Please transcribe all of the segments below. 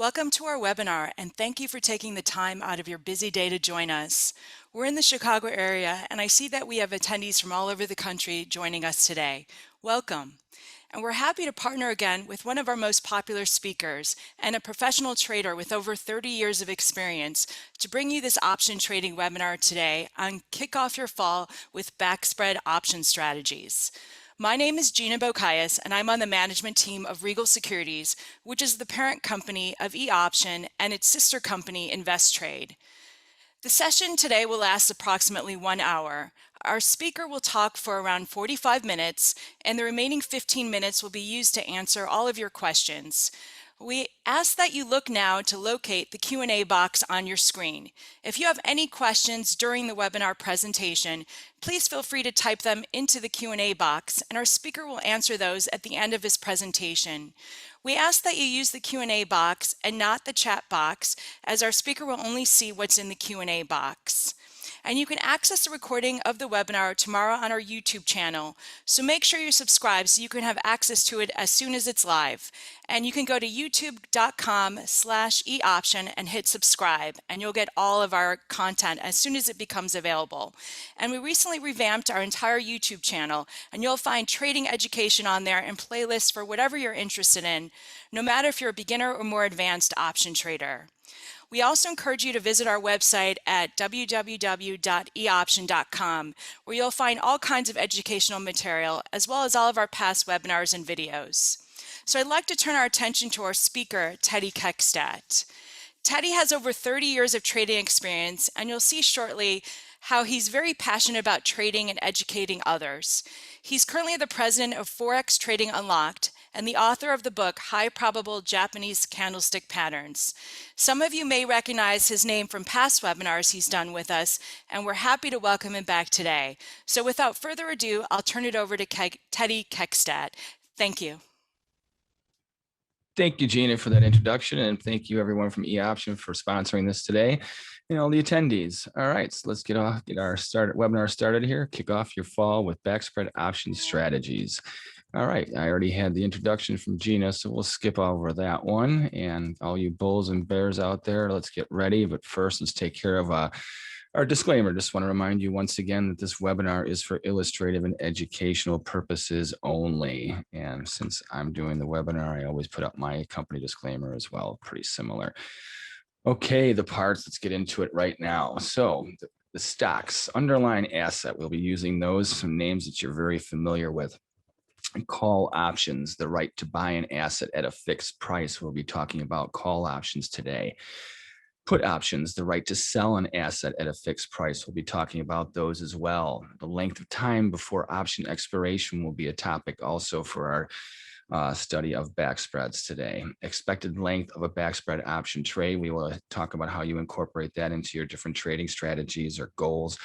Welcome to our webinar, and thank you for taking the time out of your busy day to join us. We're in the Chicago area, and I see that we have attendees from all over the country joining us today. Welcome. And we're happy to partner again with one of our most popular speakers and a professional trader with over 30 years of experience to bring you this option trading webinar today on Kick Off Your Fall with Backspread Option Strategies. My name is Gina Bocayas, and I'm on the management team of Regal Securities, which is the parent company of eOption and its sister company, InvestTrade. The session today will last approximately 1 hour. Our speaker will talk for around 45 minutes, and the remaining 15 minutes will be used to answer all of your questions. We ask that you look now to locate the Q&A box on your screen. If you have any questions during the webinar presentation, please feel free to type them into the Q&A box, and our speaker will answer those at the end of his presentation. We ask that you use the Q&A box and not the chat box, as our speaker will only see what's in the Q&A box. And you can access the recording of the webinar tomorrow on our YouTube channel. So make sure you subscribe so you can have access to it as soon as it's live. And you can go to youtube.com/eoption and hit subscribe, and you'll get all of our content as soon as it becomes available. And we recently revamped our entire YouTube channel, and you'll find trading education on there and playlists for whatever you're interested in, no matter if you're a beginner or more advanced option trader. We also encourage you to visit our website at www.eoption.com, where you'll find all kinds of educational material, as well as all of our past webinars and videos. So I'd like to turn our attention to our speaker, Teddy Keckstadt. Teddy has over 30 years of trading experience, and you'll see shortly how he's very passionate about trading and educating others. He's currently the president of Forex Trading Unlocked and the author of the book High Probable Japanese Candlestick Patterns. Some of you may recognize his name from past webinars he's done with us, and we're happy to welcome him back today. So without further ado, I'll turn it over to Teddy Keckstadt. Thank you. Thank you, Gina, for that introduction, and thank you everyone from eOption for sponsoring this today and all the attendees. All right, so let's get our webinar started here. Kick off your fall with Backspread Option Strategies. All right, I already had the introduction from Gina, so we'll skip over that one. And all you bulls and bears out there, let's get ready. But first, let's take care of our disclaimer. Just want to remind you once again that this webinar is for illustrative and educational purposes only. And since I'm doing the webinar, I always put up my company disclaimer as well, pretty similar. Okay, the parts, let's get into it right now. So the stocks, underlying asset, we'll be using those, some names that you're very familiar with. Call options, the right to buy an asset at a fixed price. We'll be talking about call options today. Put options, the right to sell an asset at a fixed price. We'll be talking about those as well. The length of time before option expiration will be a topic also for our study of backspreads today. Expected length of a backspread option trade. We will talk about how you incorporate that into your different trading strategies or goals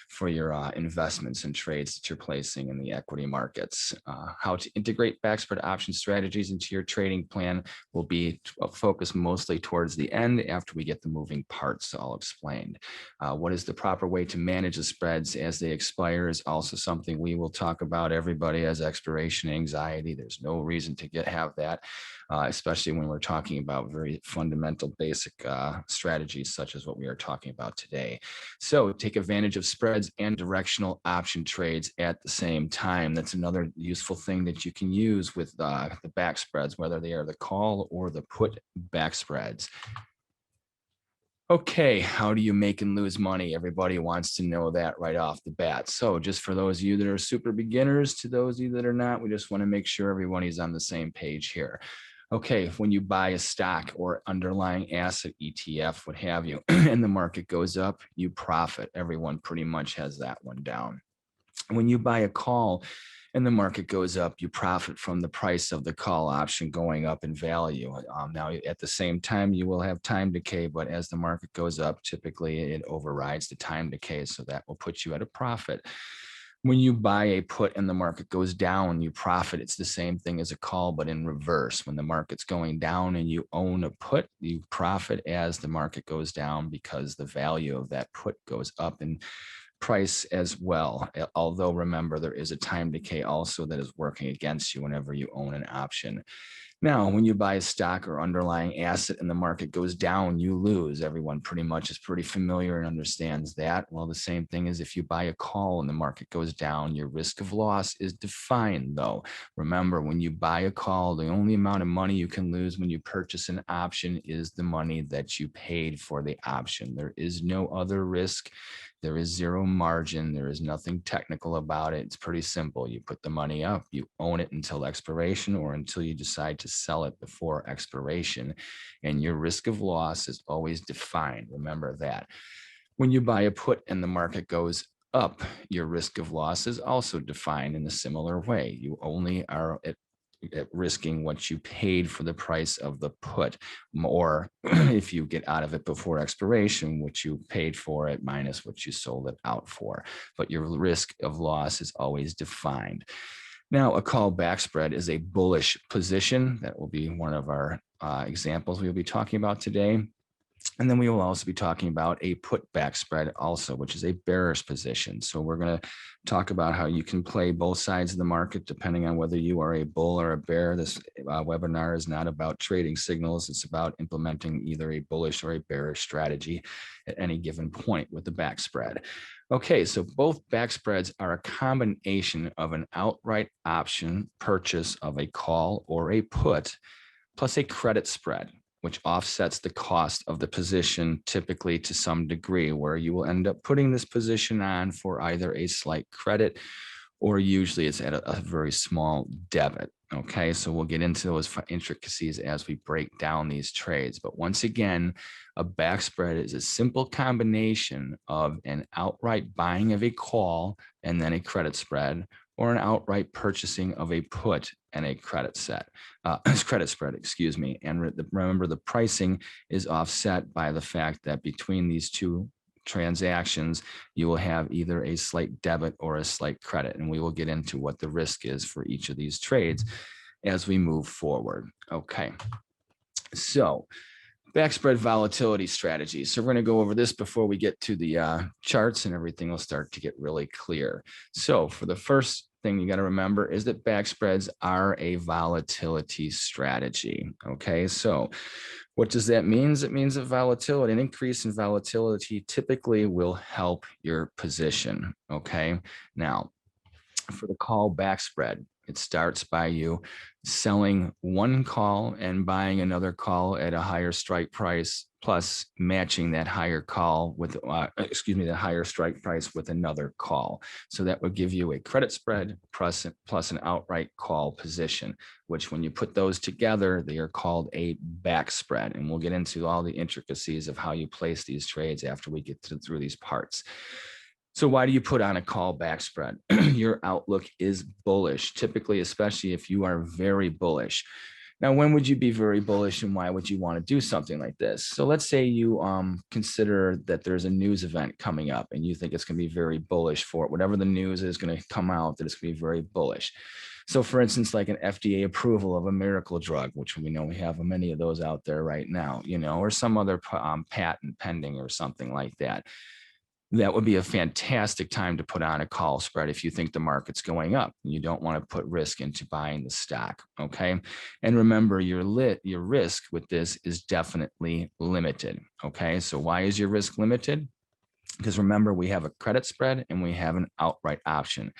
for your investments and trades that you're placing in the equity markets. How to integrate backspread option strategies into your trading plan will be focused mostly towards the end after we get the moving parts all explained. What is the proper way to manage the spreads as they expire is also something we will talk about. Everybody has expiration anxiety. There's no reason to have that, especially when we're talking about very fundamental basic strategies such as what we are talking about today. So take advantage of spreads and directional option trades at the same time. That's another useful thing that you can use with the backspreads, whether they are the call or the put backspreads. Okay, how do you make and lose money? Everybody wants to know that right off the bat. So just for those of you that are super beginners to those of you that are not, we just want to make sure everybody's on the same page here. Okay, when you buy a stock or underlying asset, ETF, what have you, and the market goes up, you profit. Everyone pretty much has that one down. When you buy a call and the market goes up, you profit from the price of the call option going up in value. Now, at the same time, you will have time decay, but as the market goes up, typically it overrides the time decay, so that will put you at a profit. When you buy a put and the market goes down, you profit. It's the same thing as a call, but in reverse. When the market's going down and you own a put, you profit as the market goes down because the value of that put goes up in price as well. Although remember, there is a time decay also that is working against you whenever you own an option. Now, when you buy a stock or underlying asset and the market goes down, you lose. Everyone pretty much is pretty familiar and understands that. Well, the same thing is if you buy a call and the market goes down, your risk of loss is defined though. Remember, when you buy a call, the only amount of money you can lose when you purchase an option is the money that you paid for the option. There is no other risk. There is zero margin. There is nothing technical about it. It's pretty simple. You put the money up, you own it until expiration or until you decide to sell it before expiration. And your risk of loss is always defined. Remember that. When you buy a put and the market goes up, your risk of loss is also defined in a similar way. You only are at risking what you paid for the price of the put, or if you get out of it before expiration, what you paid for it minus what you sold it out for. But your risk of loss is always defined. Now, a call backspread is a bullish position. That will be one of our examples we'll be talking about today. And then we will also be talking about a put back spread also, which is a bearish position. So we're going to talk about how you can play both sides of the market depending on whether you are a bull or a bear. This webinar is not about trading signals. It's about implementing either a bullish or a bearish strategy at any given point with the back spread. Okay, so both back spreads are a combination of an outright option purchase of a call or a put plus a credit spread, which offsets the cost of the position typically to some degree, where you will end up putting this position on for either a slight credit or usually it's at a very small debit. Okay, so we'll get into those intricacies as we break down these trades. But once again, a back spread is a simple combination of an outright buying of a call and then a credit spread, or an outright purchasing of a put and a credit spread, excuse me. And remember, the pricing is offset by the fact that between these two transactions, you will have either a slight debit or a slight credit. And we will get into what the risk is for each of these trades as we move forward. Okay. So backspread volatility strategies. So we're going to go over this before we get to the charts, and everything will start to get really clear. So for the first thing you got to remember is that backspreads are a volatility strategy. Okay, so what does that mean? It means that volatility, an increase in volatility typically will help your position. Okay, now for the call backspread, it starts by you selling one call and buying another call at a higher strike price, plus matching that higher call with, the higher strike price with another call. So that would give you a credit spread plus an outright call position, which when you put those together, they are called a back spread. And we'll get into all the intricacies of how you place these trades after we get through these parts. So why do you put on a call back spread? Your outlook is bullish, typically, especially if you are very bullish. Now, when would you be very bullish and why would you want to do something like this? So let's say you consider that there's a news event coming up and you think it's going to be very bullish for it. Whatever the news is going to come out, that it's going to be very bullish. So for instance, like an FDA approval of a miracle drug, which we know we have many of those out there right now, or some other patent pending or something like that. That would be a fantastic time to put on a call spread if you think the market's going up. You don't want to put risk into buying the stock, okay? And remember, your risk with this is definitely limited, okay? So why is your risk limited? Because remember, we have a credit spread and we have an outright option.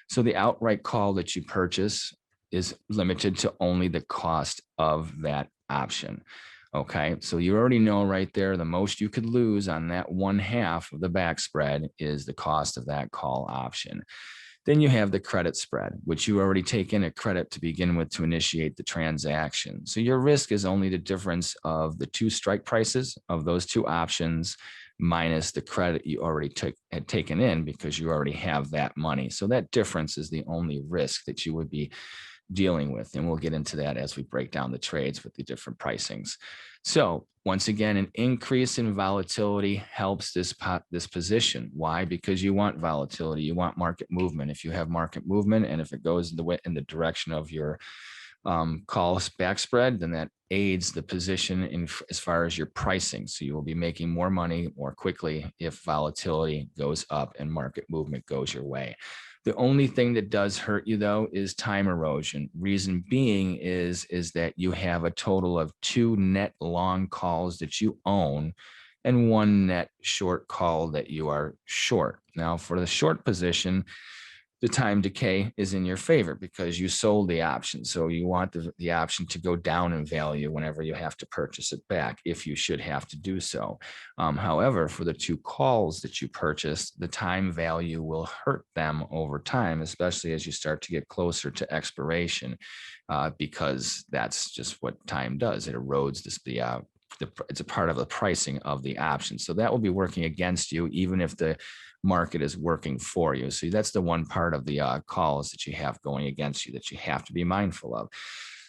So the outright call that you purchase is limited to only the cost of that option. Okay, so you already know right there, the most you could lose on that one half of the back spread is the cost of that call option. Then you have the credit spread, which you already take in a credit to begin with to initiate the transaction. So your risk is only the difference of the two strike prices of those two options minus the credit you already had taken in because you already have that money. So that difference is the only risk that you would be dealing with. And we'll get into that as we break down the trades with the different pricings. So once again, an increase in volatility helps this position. Why? Because you want volatility, you want market movement. If you have market movement and if it goes in the direction of your call back spread, then that aids the position as far as your pricing. So you will be making more money more quickly if volatility goes up and market movement goes your way. The only thing that does hurt you though is time erosion. Reason being is that you have a total of 2 net long calls that you own and 1 net short call that you are short. Now for the short position, the time decay is in your favor because you sold the option. So you want the option to go down in value whenever you have to purchase it back, if you should have to do so. However, for the 2 calls that you purchased, the time value will hurt them over time, especially as you start to get closer to expiration, because that's just what time does. It erodes it's a part of the pricing of the option. So that will be working against you, even if the market is working for you. So that's the one part of the calls that you have going against you that you have to be mindful of.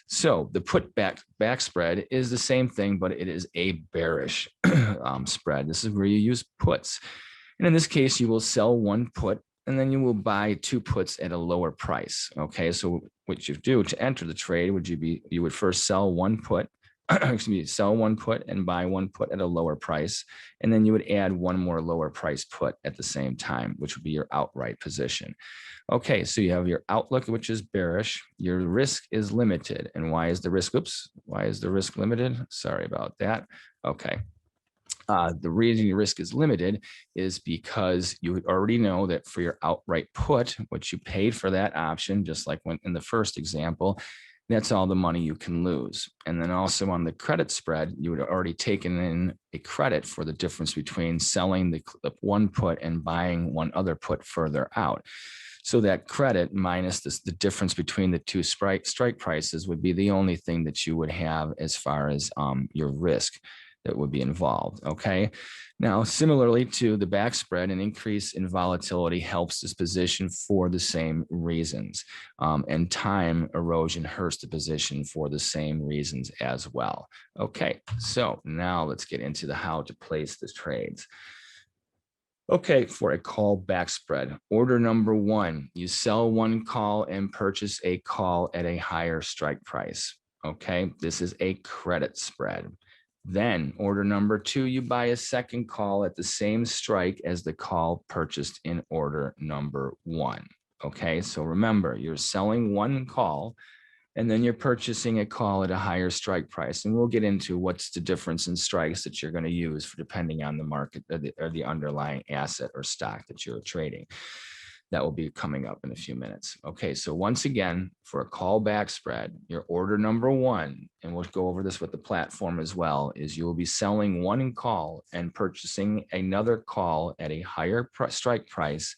So the put back spread is the same thing, but it is a bearish spread. This is where you use puts. And in this case, you will sell 1 put and then you will buy 2 puts at a lower price. Okay, so what you do to enter the trade you would first sell 1 put, excuse me, sell 1 put and buy 1 put at a lower price. And then you would add 1 more lower price put at the same time, which would be your outright position. Okay, so you have your outlook, which is bearish. Your risk is limited. And why is the risk? Oops, why is the risk limited? Sorry about that. Okay. The reason your risk is limited is because you already know that for your outright put, what you paid for that option, just like when in the first example, that's all the money you can lose. And then also on the credit spread, you would have already taken in a credit for the difference between selling the 1 put and buying 1 other put further out. So that credit minus the difference between the 2 strike prices would be the only thing that you would have as far as your risk that would be involved. Okay. Now, similarly to the back spread, an increase in volatility helps this position for the same reasons. And time erosion hurts the position for the same reasons as well. Okay. So now let's get into the how to place the trades. Okay, for a call back spread, order number 1, you sell 1 call and purchase a call at a higher strike price. Okay, this is a credit spread. Then order number 2, you buy a second call at the same strike as the call purchased in order number 1. Okay, so remember, you're selling 1 call and then you're purchasing a call at a higher strike price. And we'll get into what's the difference in strikes that you're going to use for depending on the market or the underlying asset or stock that you're trading. That will be coming up in a few minutes. Okay, so once again, for a call back spread, your order number 1, and we'll go over this with the platform as well, is you will be selling 1 call and purchasing another call at a higher strike price,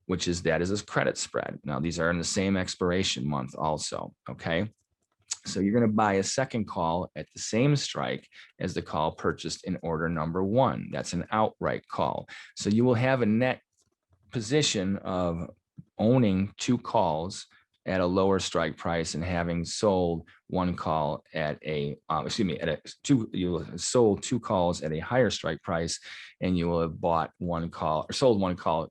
which is that is a credit spread. Now, these are in the same expiration month also, okay? So you're going to buy a second call at the same strike as the call purchased in order number 1. That's an outright call. So you will have a net position of owning 2 calls at a lower strike price and having sold 1 call at a, you sold 2 calls at a higher strike price, and you will have bought 1 call or sold 1 call,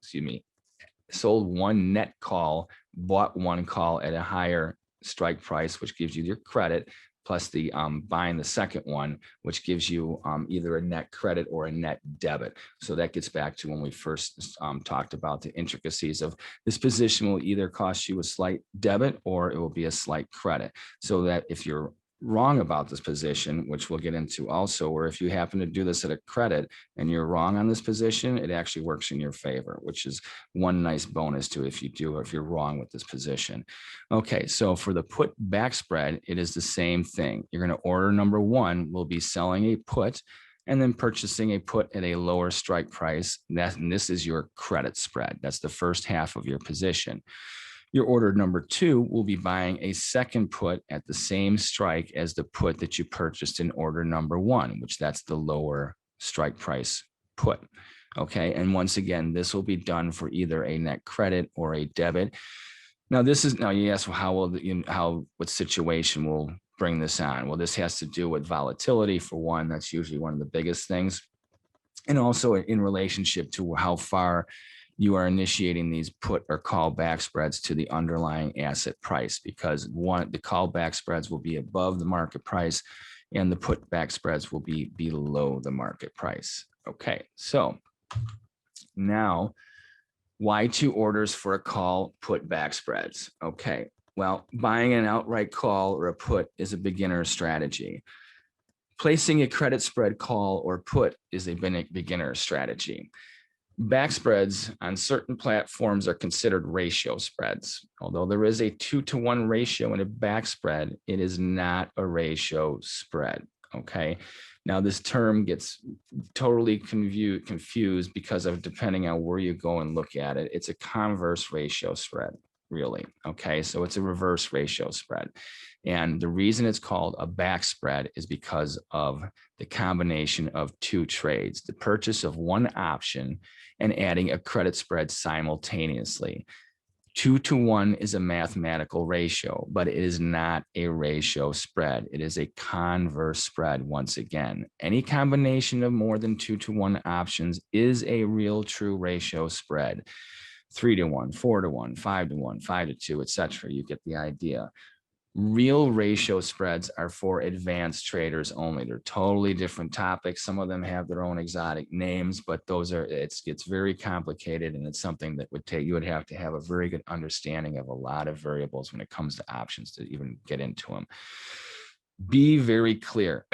sold 1 net call, bought 1 call at a higher strike price, which gives you your credit, plus the buying the second one, which gives you either a net credit or a net debit. So that gets back to when we first talked about the intricacies of this position will either cost you a slight debit or it will be a slight credit. So that if you're wrong about this position, which we'll get into also, or if you happen to do this at a credit and you're wrong on this position, it actually works in your favor, which is one nice bonus to if you do, or if you're wrong with this position. Okay, so for the put back spread, it is the same thing. You're going to order number 1 will be selling a put and then purchasing a put at a lower strike price. And this is your credit spread. That's the first half of your position. Your order number 2 will be buying a second put at the same strike as the put that you purchased in order number 1, which that's the lower strike price put. Okay, and once again, this will be done for either a net credit or a debit. Now, you ask, well, what situation will bring this on? Well, this has to do with volatility for one. That's usually one of the biggest things. And also in relationship to how far you are initiating these put or call back spreads to the underlying asset price, because the call back spreads will be above the market price and the put back spreads will be below the market price. Okay, so now Why 2 orders for a call put back spreads? Okay, well, buying an outright call or a put is a beginner strategy. Placing a credit spread call or put is a beginner strategy. Back spreads on certain platforms are considered ratio spreads. Although there is a 2-to-1 ratio in a back spread, it is not a ratio spread. Okay. Now this term gets totally confused because of depending on where you go and look at it. It's a converse ratio spread, really. Okay. So it's a reverse ratio spread. And the reason it's called a back spread is because of the combination of 2 trades, the purchase of one option and adding a credit spread simultaneously. 2-to-1 is a mathematical ratio, but it is not a ratio spread. It is a converse spread. Once again, any combination of more than 2-to-1 options is a real true ratio spread. 3-to-1, 4-to-1, 5-to-1, 5-to-2, etc. You get the idea. Real ratio spreads are for advanced traders only. They're totally different topics. Some of them have their own exotic names, but it's very complicated, and it's something that you would have to have a very good understanding of a lot of variables when it comes to options to even get into them. Be very clear.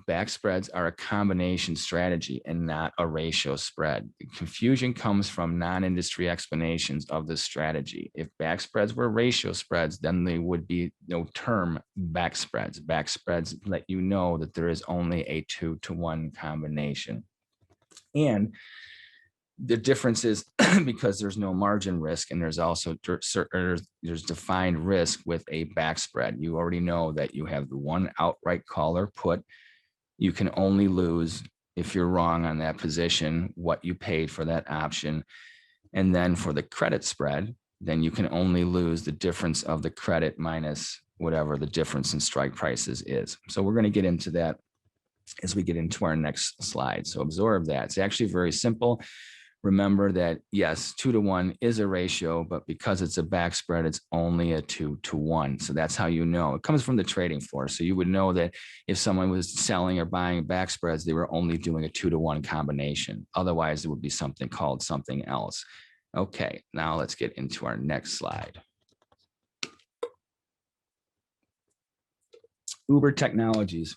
Back spreads are a combination strategy and not a ratio spread. Confusion comes from non-industry explanations of this strategy. If back spreads were ratio spreads, then they would be no term back spreads. Back spreads let you know that there is only a 2-to-1 combination. And the difference is because there's no margin risk, and there's also there's defined risk with a back spread. You already know that you have the one outright call or put. You can only lose if you're wrong on that position, what you paid for that option. And then for the credit spread, then you can only lose the difference of the credit minus whatever the difference in strike prices is. So we're going to get into that as we get into our next slide. So absorb that. It's actually very simple. Remember that, yes, 2-to-1 is a ratio, but because it's a back spread, it's only a 2-to-1. So that's how you know. It comes from the trading floor. So you would know that if someone was selling or buying back spreads, they were only doing a 2-to-1 combination. Otherwise, it would be something called something else. Okay, now let's get into our next slide. Uber Technologies.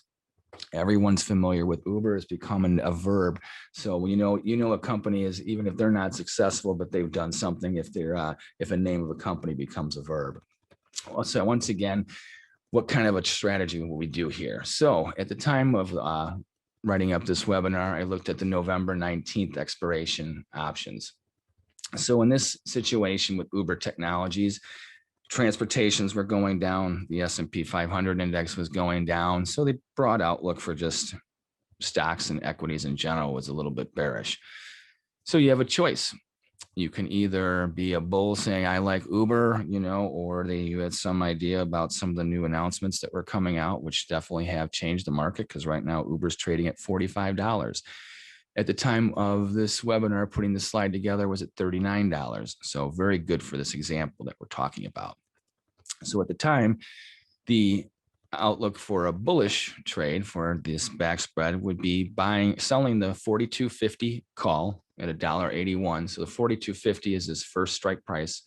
Everyone's familiar with Uber. Is becoming a verb. So you know a company is, even if they're not successful, but they've done something, if a name of a company becomes a verb. So once again, what kind of a strategy will we do here? So at the time of writing up this webinar, I looked at the November 19th expiration options. So in this situation with Uber Technologies, transportations were going down. The S&P 500 index was going down. So the broad outlook for just stocks and equities in general was a little bit bearish. So you have a choice. You can either be a bull saying, I like Uber, or you had some idea about some of the new announcements that were coming out, which definitely have changed the market, because right now Uber's trading at $45. At the time of this webinar, putting the slide together, was at $39. So very good for this example that we're talking about. So at the time, the outlook for a bullish trade for this back spread would be selling the 42.50 call at $1.81. So the 42.50 is his first strike price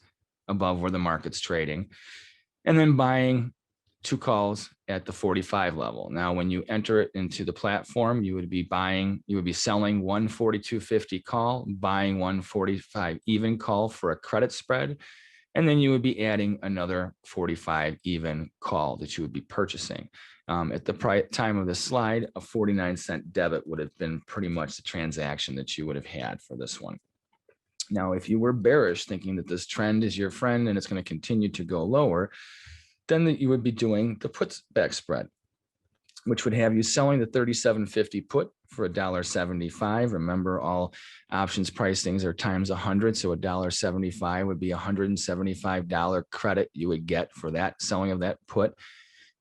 above where the market's trading, and then buying 2 calls at the 45 level. Now, when you enter it into the platform, you would be selling one 42.50 call, buying one 45 even call for a credit spread. And then you would be adding another 45 even call that you would be purchasing. At the time of the slide, a 49-cent debit would have been pretty much the transaction that you would have had for this one. Now, if you were bearish, thinking that this trend is your friend and it's going to continue to go lower, then you would be doing the puts back spread, which would have you selling the 37.50 put for $1.75. Remember, all options pricings are times 100. So $1.75 would be $175 credit you would get for that selling of that put.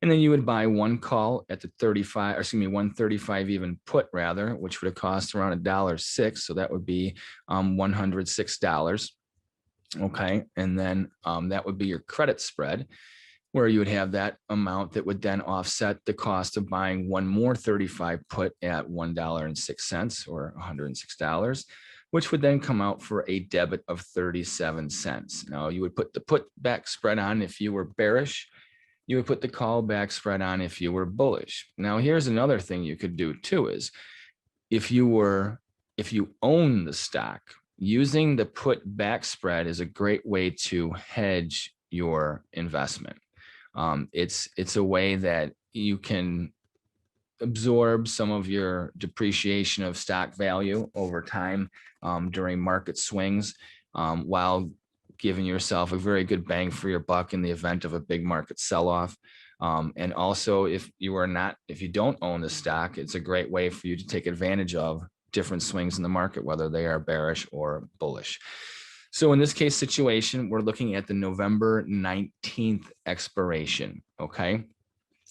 And then you would buy one call at the 135 even put rather, which would have cost around $1.06. So that would be $106. Okay. And then that would be your credit spread, where you would have that amount that would then offset the cost of buying one more 35 put at $1.06 or $106, which would then come out for a debit of 37 cents. Now you would put the put back spread on if you were bearish. You would put the call back spread on if you were bullish. Now here's another thing you could do too is if you own the stock, using the put back spread is a great way to hedge your investment. It's a way that you can absorb some of your depreciation of stock value over time during market swings, while giving yourself a very good bang for your buck in the event of a big market sell-off. And also, if you don't own the stock, it's a great way for you to take advantage of different swings in the market, whether they are bearish or bullish. So in this case situation, we're looking at the November 19th expiration, okay?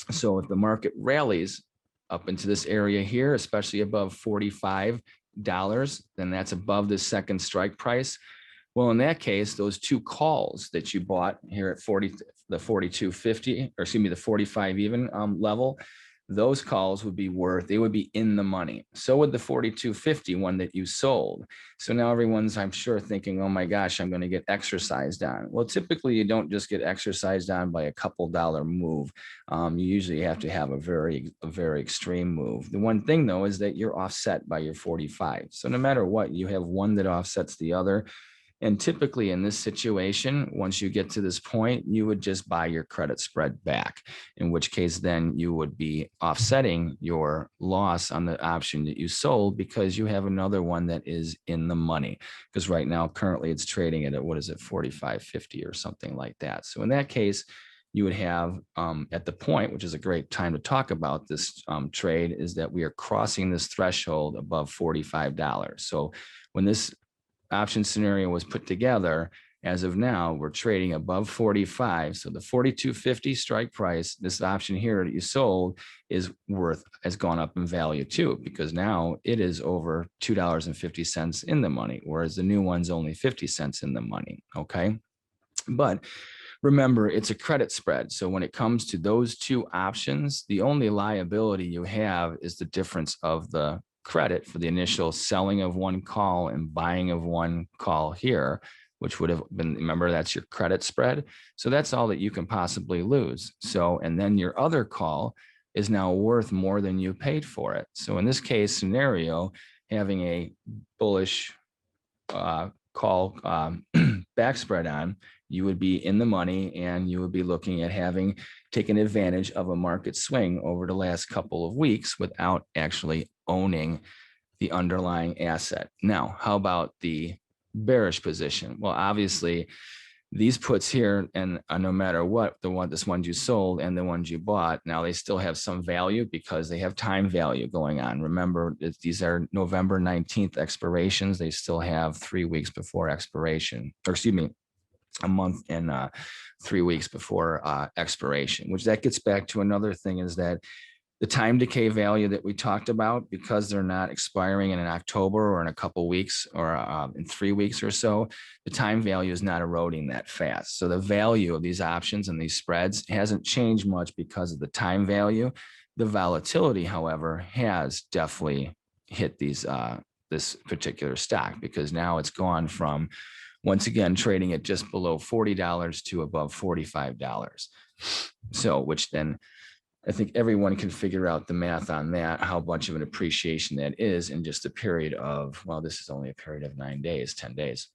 So if the market rallies up into this area here, especially above $45, then that's above the second strike price. Well, in that case, those two calls that you bought here at the 42.50, or excuse me, the 45 even level, those calls would be they would be in the money. So would the 42.50 one that you sold. So now everyone's, I'm sure, thinking, oh my gosh, I'm going to get exercised on. Well, typically you don't just get exercised on by a couple dollar move. You usually have to have a very extreme move. The one thing though is that you're offset by your 45. So no matter what, you have one that offsets the other. And typically in this situation, once you get to this point, you would just buy your credit spread back, in which case then you would be offsetting your loss on the option that you sold because you have another one that is in the money. Because right now, currently it's trading at, what is it, 45.50 or something like that. So in that case, you would have at the point, which is a great time to talk about this trade, is that we are crossing this threshold above $45. So when this option scenario was put together, as of now, we're trading above 45. So the 42.50 strike price, this option here that you sold has gone up in value too, because now it is over $2.50 in the money, whereas the new one's only 50 cents in the money. Okay. But remember, it's a credit spread. So when it comes to those two options, the only liability you have is the difference of the credit for the initial selling of one call and buying of one call here, which would have been, remember, that's your credit spread. So that's all that you can possibly lose. So, and then your other call is now worth more than you paid for it. So in this case scenario, having a bullish call back spread on, you would be in the money and you would be looking at having taken advantage of a market swing over the last couple of weeks without actually owning the underlying asset. Now, how about the bearish position? Well, obviously these puts here, and no matter what, this ones you sold and the ones you bought, now they still have some value because they have time value going on. Remember, these are November 19th expirations. They still have 3 weeks before expiration, or excuse me, a month and 3 weeks before expiration, which that gets back to another thing, is that the time decay value that we talked about, because they're not expiring in October or in a couple weeks or in 3 weeks or so, the time value is not eroding that fast. So the value of these options and these spreads hasn't changed much because of the time value. The volatility, however, has definitely hit this particular stock, because now it's gone from, once again, trading at just below $40 to above $45. So, which then I think everyone can figure out the math on that, how much of an appreciation that is in just a period of, well, this is only a period of 9 days, 10 days.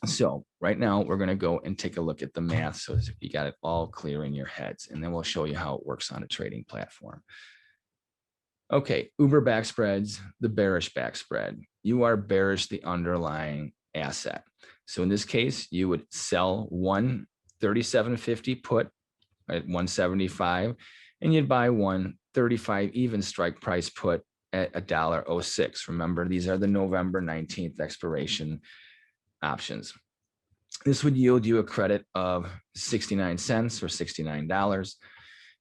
So right now we're going to go and take a look at the math so that you got it all clear in your heads, and then we'll show you how it works on a trading platform. Okay, Uber backspreads, the bearish backspread. You are bearish the underlying asset. So in this case, you would sell one 37.50 put at 175, and you'd buy one 35 even strike price put at $1.06. Remember, these are the November 19th expiration options. This would yield you a credit of 69 cents or $69.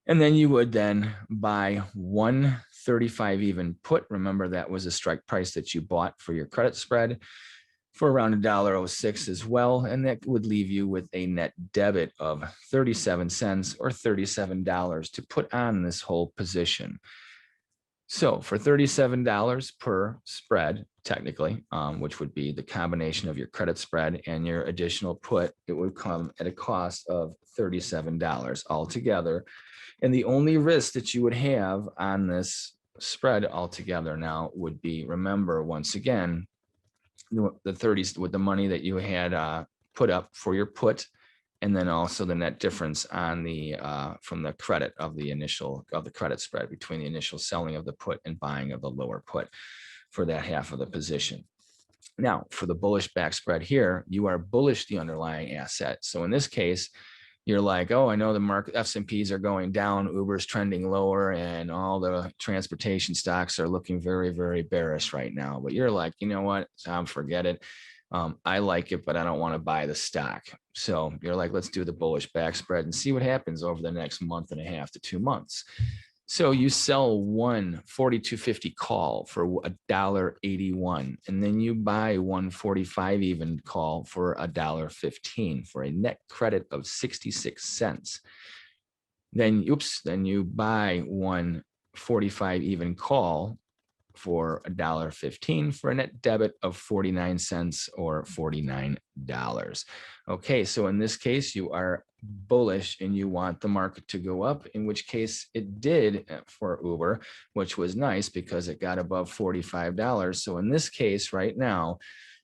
And then you would then buy one 35 even put. Remember, that was a strike price that you bought for your credit spread, for around $1.06 as well. And that would leave you with a net debit of 37 cents or $37 to put on this whole position. So for $37 per spread, technically, which would be the combination of your credit spread and your additional put, it would come at a cost of $37 altogether. And the only risk that you would have on this spread altogether now would be, remember, once again, the 30s with the money that you had put up for your put, and then also the net difference on the from the credit of the credit spread between the initial selling of the put and buying of the lower put for that half of the position. Now, for the bullish back spread here, you are bullish the underlying asset. So in this case, you're like, oh, I know the market S&Ps are going down, Uber's trending lower, and all the transportation stocks are looking very, very bearish right now. But you're like, you know what, Tom, forget it. I like it, but I don't want to buy the stock. So you're like, let's do the bullish back spread and see what happens over the next month and a half to 2 months. So you sell one 42.50 call for $1.81, and then you buy 145 even call for $1.15 for a net credit of 66 cents. Then you buy 145 even call for $1.15 for a net debit of 49 cents or $49. Okay, so in this case, you are bullish and you want the market to go up, in which case it did for Uber, which was nice because it got above $45. So in this case right now,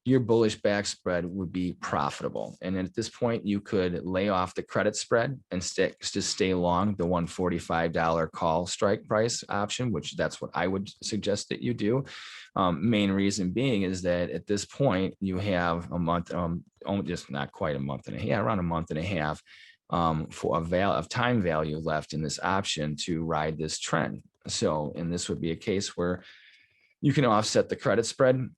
your bullish back spread would be profitable. And at this point, you could lay off the credit spread and stay long the $145 call strike price option, which that's what I would suggest that you do. Main reason being is that at this point, you have a month, just not quite a month and a half, around a month and a half for of time value left in this option to ride this trend. So, and this would be a case where you can offset the credit spread.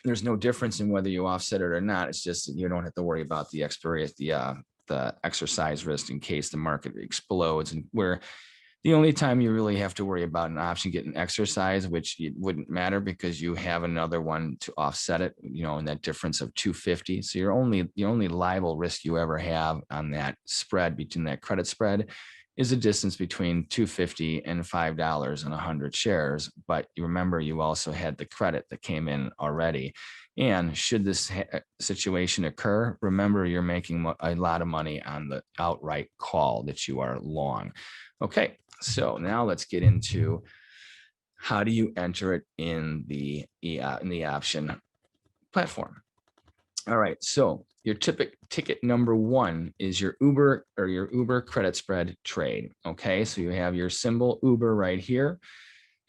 There's no difference in whether you offset it or not. It's just that you don't have to worry about the expiry, the exercise risk in case the market explodes. And where the only time you really have to worry about an option getting exercise, which it wouldn't matter because you have another one to offset it, in that difference of 250. So the only liable risk you ever have on that spread between that credit spread is a distance between 250 and $5 on 100 shares. But you remember, you also had the credit that came in already. And should this situation occur, remember, you're making a lot of money on the outright call that you are long. Okay, so now let's get into how do you enter it in the option platform. All right, so your ticket number one is your Uber credit spread trade. Okay, so you have your symbol Uber right here.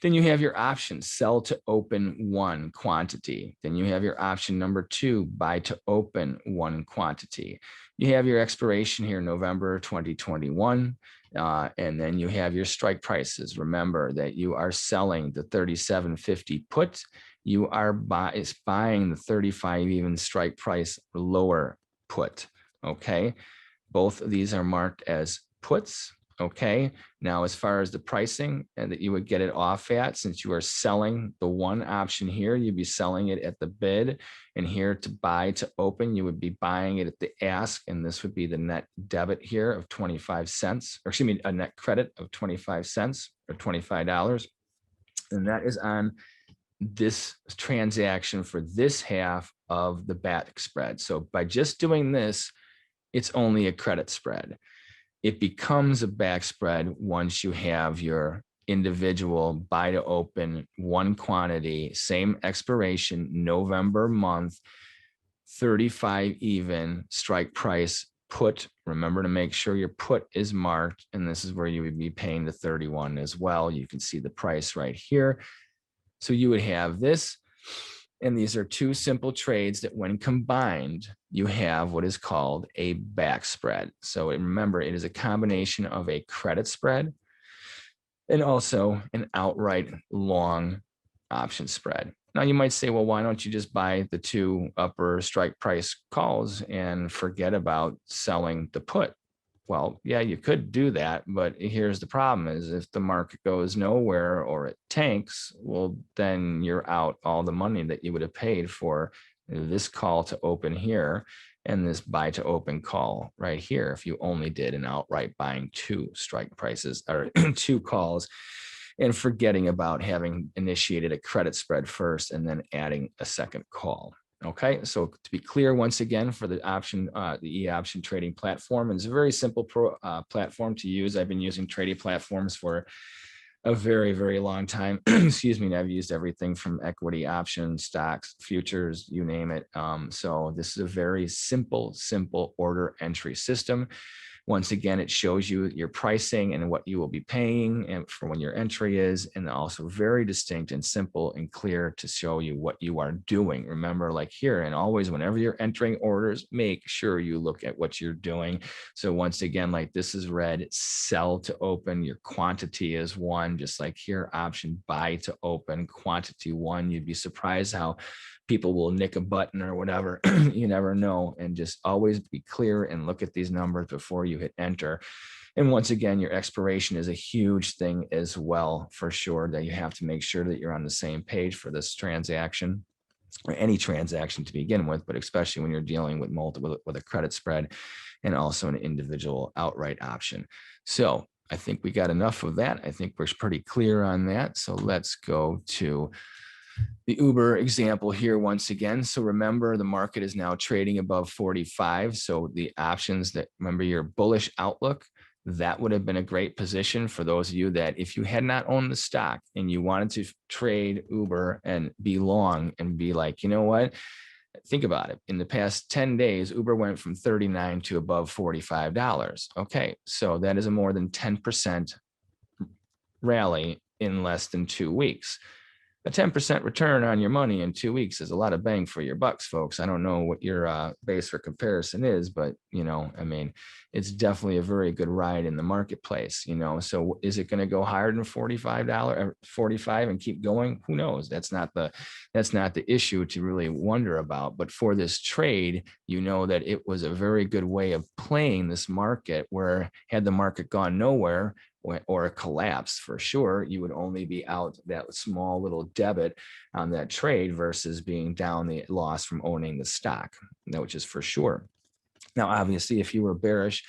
Then you have your option sell to open one quantity. Then you have your option number two, buy to open one quantity. You have your expiration here, November 2021. And then you have your strike prices. Remember that you are selling the 37.50 put. You are buying the 35 even strike price lower put. Okay, both of these are marked as puts. Okay, now as far as the pricing and that you would get it off at, since you are selling the one option here, you'd be selling it at the bid, and here to buy to open, you would be buying it at the ask, and this would be the net debit here of 25 cents, or excuse me, a net credit of 25 cents or $25. And that is on this transaction for this half of the back spread. So by just doing this, it's only a credit spread. It becomes a back spread once you have your individual buy to open one quantity, same expiration, November month, 35 even strike price put. Remember to make sure your put is marked, and this is where you would be paying the 31 as well. You can see the price right here. So you would have this, and these are two simple trades that when combined, you have what is called a back spread. So remember, it is a combination of a credit spread and also an outright long option spread. Now you might say, well, why don't you just buy the two upper strike price calls and forget about selling the put? Well, yeah, you could do that, but here's the problem is if the market goes nowhere or it tanks, well, then you're out all the money that you would have paid for this call to open here and this buy to open call right here if you only did an outright buying two strike prices or two calls and forgetting about having initiated a credit spread first and then adding a second call. Okay, so to be clear, once again, for the e-option trading platform, it's a very simple platform to use. I've been using trading platforms for a very, very long time. Excuse me. And I've used everything from equity, options, stocks, futures, you name it. So this is a very simple order entry system. Once again, it shows you your pricing and what you will be paying and for when your entry is, and also very distinct and simple and clear to show you what you are doing. Remember, like here, and always whenever you're entering orders, make sure you look at what you're doing. So once again, like this is red, sell to open, your quantity is 1, just like here, option buy to open, quantity 1. You'd be surprised how people will nick a button or whatever. You never know. And just always be clear and look at these numbers before you hit enter. And once again, your expiration is a huge thing as well, for sure, that you have to make sure that you're on the same page for this transaction, or any transaction to begin with, but especially when you're dealing with multiple, with a credit spread and also an individual outright option. So I think we got enough of that. I think we're pretty clear on that. So let's go to the Uber example here once again. So remember, the market is now trading above 45. So the options that, remember your bullish outlook, that would have been a great position for those of you that if you had not owned the stock and you wanted to trade Uber and be long and be like, you know what, think about it. In the past 10 days, Uber went from 39 to above $45. Okay, so that is a more than 10% rally in less than 2 weeks. A 10% return on your money in 2 weeks is a lot of bang for your bucks, folks. I don't know what your base for comparison is, but, you know, I mean, it's definitely a very good ride in the marketplace, you know. So is it going to go higher than $45, 45 and keep going? Who knows? That's not the issue to really wonder about. But for this trade, you know that it was a very good way of playing this market, where had the market gone nowhere, or a collapse, for sure, you would only be out that small little debit on that trade versus being down the loss from owning the stock, which is for sure. Now, obviously, if you were bearish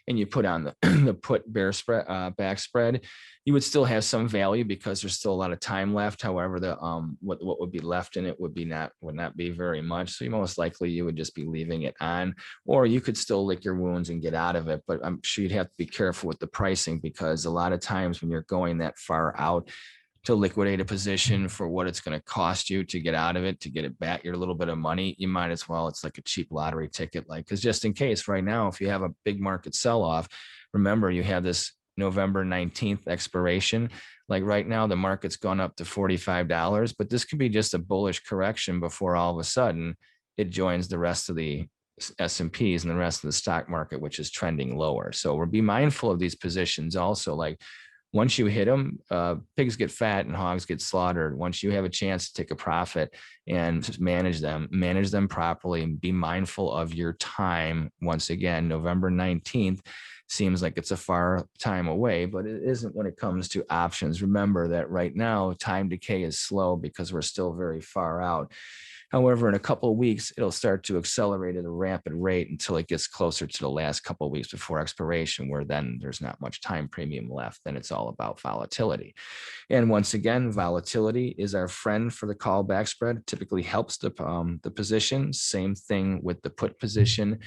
and you put on the, the put bear spread, back spread, you would still have some value because there's still a lot of time left. However, the what would be left in it would not be very much. So most likely you would just be leaving it on, or you could still lick your wounds and get out of it. But I'm sure you'd have to be careful with the pricing, because a lot of times when you're going that far out to liquidate a position for what it's going to cost you to get out of it, to get it back, your little bit of money, you might as well, it's like a cheap lottery ticket, like, because just in case right now, if you have a big market sell-off, remember you have this November 19th expiration. Like right now, the market's gone up to $45, but this could be just a bullish correction before all of a sudden it joins the rest of the S&Ps and the rest of the stock market, which is trending lower. So we'll be mindful of these positions also. Like, once you hit them, pigs get fat and hogs get slaughtered. Once you have a chance to take a profit and just manage them properly, and be mindful of your time. Once again, November 19th seems like it's a far time away, but it isn't when it comes to options. Remember that right now, time decay is slow because we're still very far out. However, in a couple of weeks, it'll start to accelerate at a rapid rate until it gets closer to the last couple of weeks before expiration, where then there's not much time premium left. Then it's all about volatility. And once again, volatility is our friend for the call back spread. Typically helps the position. Same thing with the put position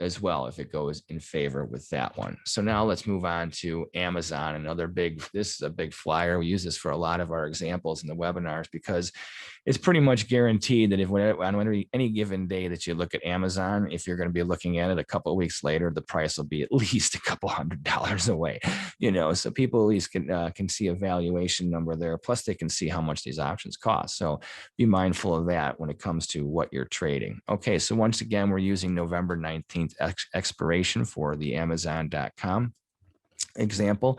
as well, if it goes in favor with that one. So now let's move on to Amazon. Another big, this is a big flyer. We use this for a lot of our examples in the webinars, because it's pretty much guaranteed that if on any given day that you look at Amazon, if you're going to be looking at it a couple of weeks later, the price will be at least a couple $100 away, you know, so people at least can see a valuation number there. Plus they can see how much these options cost. So be mindful of that when it comes to what you're trading. Okay. So once again, we're using November 19th expiration for the Amazon.com example.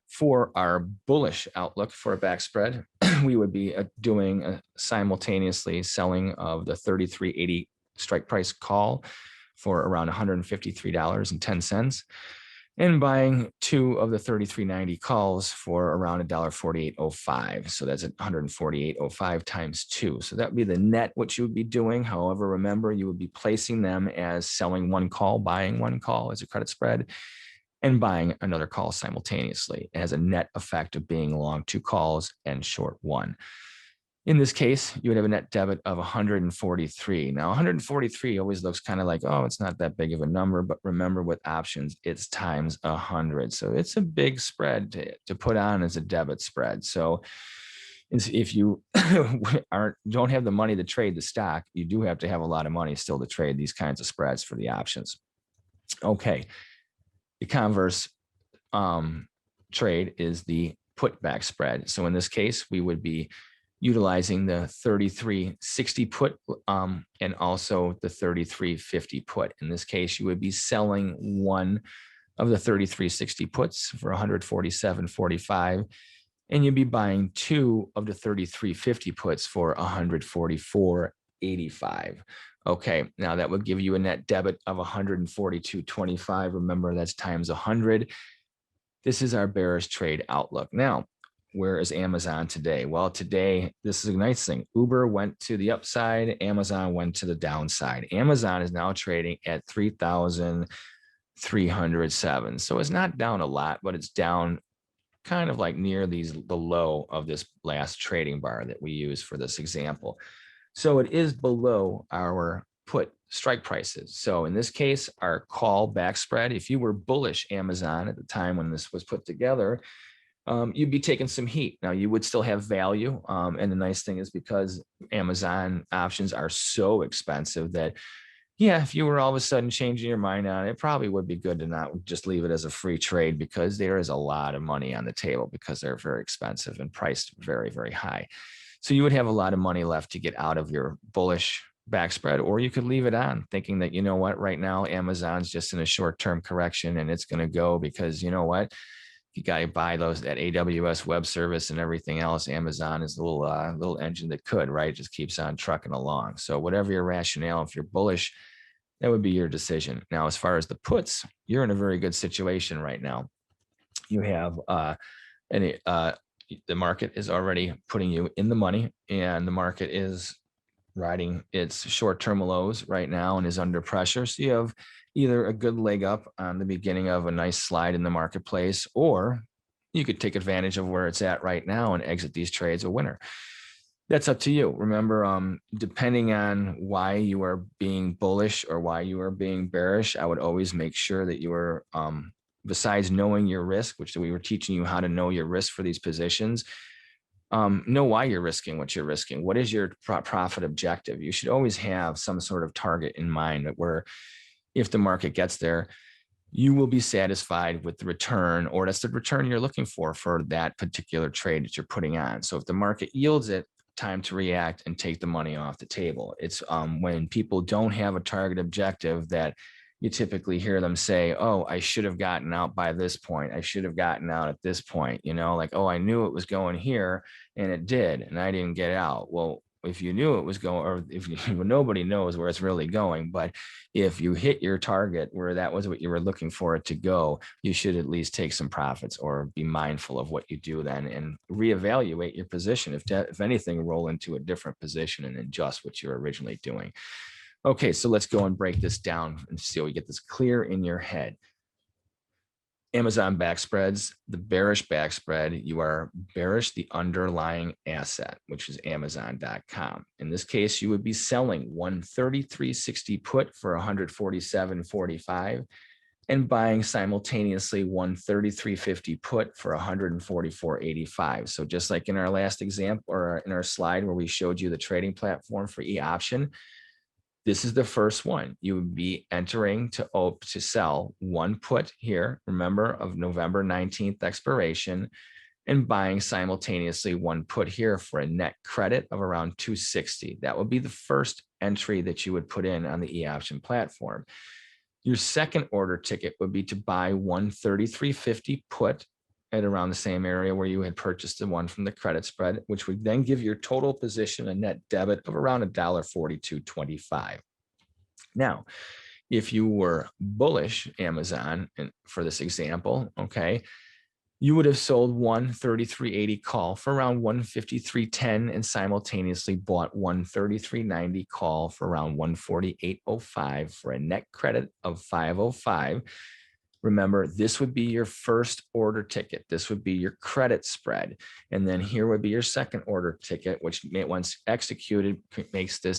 For our bullish outlook for a back spread, we would be doing a simultaneously selling of the 33.80 strike price call for around $153.10, and buying 2 of the 33.90 calls for around $1.4805. So that's at $148.05 times 2. So that would be the net what you would be doing. However, remember, you would be placing them as selling 1 call, buying 1 call as a credit spread, and buying another call simultaneously. It has a net effect of being long 2 calls and short 1. In this case, you would have a net debit of 143. Now, 143 always looks kind of like, oh, it's not that big of a number, but remember with options, it's times 100. So it's a big spread to put on as a debit spread. So if you don't have the money to trade the stock, you do have to have a lot of money still to trade these kinds of spreads for the options. Okay, the converse trade is the put back spread. So in this case, we would be utilizing the 3360 put and also the 3350 put. In this case, you would be selling one of the 3360 puts for 147.45, and you'd be buying two of the 3350 puts for 144.85. Okay, now that would give you a net debit of 142.25. Remember, that's times 100. This is our bearish trade outlook. Now, where is Amazon today? Well, today, this is a nice thing. Uber went to the upside. Amazon went to the downside. Amazon is now trading at 3,307. So it's not down a lot, but it's down kind of like near the low of this last trading bar that we use for this example. So it is below our put strike prices. So in this case, our call back spread, if you were bullish Amazon at the time when this was put together, you'd be taking some heat. Now you would still have value. And the nice thing is because Amazon options are so expensive that, yeah, if you were all of a sudden changing your mind on it, it probably would be good to not just leave it as a free trade, because there is a lot of money on the table because they're very expensive and priced very, very high. So you would have a lot of money left to get out of your bullish back spread, or you could leave it on thinking that, you know what, right now, Amazon's just in a short-term correction and it's going to go because, you know what, you got to buy that AWS web service and everything else. Amazon is a little engine that could, right? It just keeps on trucking along. So whatever your rationale, if you're bullish, that would be your decision. Now, as far as the puts, you're in a very good situation right now. You have the market is already putting you in the money, and the market is riding its short-term lows right now and is under pressure. So you have either a good leg up on the beginning of a nice slide in the marketplace, or you could take advantage of where it's at right now and exit these trades a winner. That's up to you. Remember, depending on why you are being bullish or why you are being bearish, I would always make sure that you are, besides knowing your risk, which we were teaching you how to know your risk for these positions, know why you're risking what you're risking. What is your profit objective? You should always have some sort of target in mind where if the market gets there, you will be satisfied with the return, or that's the return you're looking for that particular trade that you're putting on. So if the market yields it, time to react and take the money off the table. It's when people don't have a target objective that you typically hear them say, oh, I should have gotten out by this point. I should have gotten out at this point, like, oh, I knew it was going here and it did, and I didn't get out. Well, if you knew it was going, or if nobody knows where it's really going, but if you hit your target where that was what you were looking for it to go, you should at least take some profits or be mindful of what you do then and reevaluate your position. If anything, roll into a different position and adjust what you're originally doing. Okay, so let's go and break this down and see how we get this clear in your head. Amazon backspreads, the bearish backspread, you are bearish the underlying asset, which is Amazon.com. In this case, you would be selling 133.60 put for 147.45 and buying simultaneously 133.50 put for 144.85. So just like in our last example, or in our slide where we showed you the trading platform for e-option, this is the first one. You would be entering to sell one put here, remember, of November 19th expiration, and buying simultaneously one put here for a net credit of around 260. That would be the first entry that you would put in on the e-option platform. Your second order ticket would be to buy 133.50 put at around the same area where you had purchased the one from the credit spread, which would then give your total position a net debit of around $1.4225. Now, if you were bullish Amazon, and for this example, okay, you would have sold 133.80 call for around 153.10 and simultaneously bought 133.90 call for around 148.05 for a net credit of 505. Remember, this would be your first order ticket. This would be your credit spread. And then here would be your second order ticket, which once executed,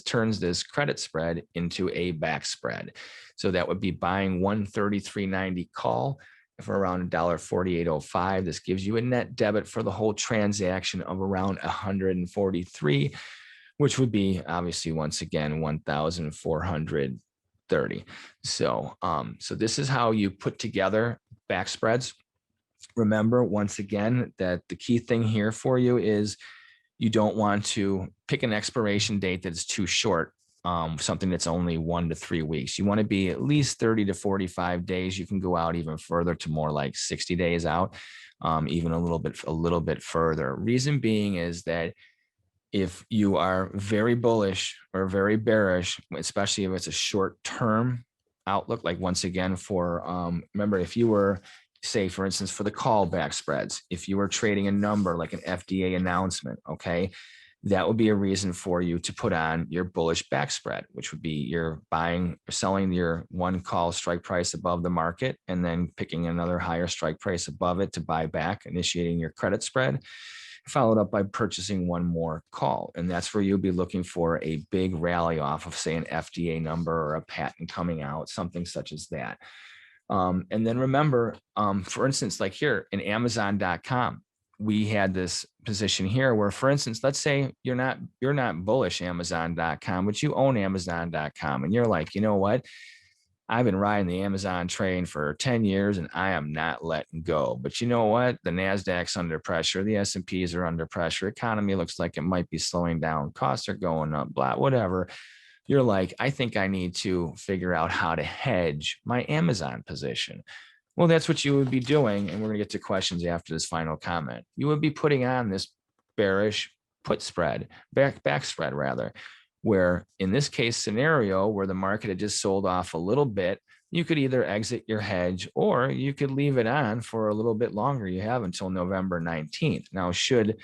turns this credit spread into a back spread. So that would be buying 133.90 call for around $1.4805. This gives you a net debit for the whole transaction of around 143, which would be obviously once again 1,430. So this is how you put together back spreads. Remember, once again, that the key thing here for you is you don't want to pick an expiration date that's too short, something that's only 1 to 3 weeks. You want to be at least 30 to 45 days. You can go out even further to more like 60 days out, even a little bit further. Reason being is that if you are very bullish or very bearish, especially if it's a short-term outlook, like once again remember, if you were, say, for instance, for the callback spreads, if you were trading a number like an FDA announcement, okay, that would be a reason for you to put on your bullish back spread, which would be your buying or selling your one call strike price above the market and then picking another higher strike price above it to buy back, initiating your credit spread, followed up by purchasing one more call. And that's where you'll be looking for a big rally off of, say, an FDA number or a patent coming out, something such as that. And then remember, for instance, like here in Amazon.com, we had this position here where, for instance, let's say you're not bullish Amazon.com, but you own Amazon.com and you're like, you know what? I've been riding the Amazon train for 10 years and I am not letting go. But you know what? The NASDAQ's under pressure. The S&Ps are under pressure. Economy looks like it might be slowing down. Costs are going up, blah, whatever. You're like, I think I need to figure out how to hedge my Amazon position. Well, that's what you would be doing. And we're going to get to questions after this final comment. You would be putting on this bearish put spread, back spread rather, where in this case scenario where the market had just sold off a little bit, you could either exit your hedge or you could leave it on for a little bit longer. You have until November 19th. Now, should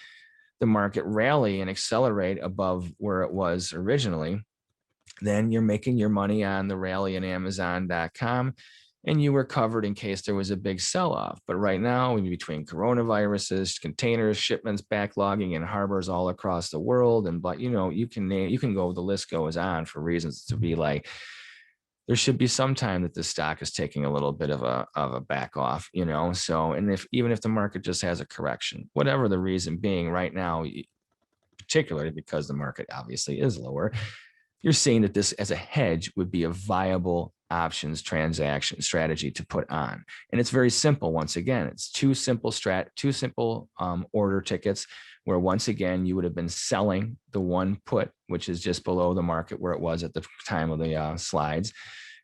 the market rally and accelerate above where it was originally, then you're making your money on the rally in Amazon.com and you were covered in case there was a big sell-off. But right now, between coronaviruses, containers, shipments backlogging in harbors all across the world, and you can go, the list goes on for reasons to be like, there should be some time that the stock is taking a little bit of a back off, So, and even if the market just has a correction, whatever the reason being right now, particularly because the market obviously is lower, you're seeing that this as a hedge would be a viable options transaction strategy to put on. And it's very simple. Once again, it's two simple order tickets where once again, you would have been selling the one put, which is just below the market where it was at the time of the slides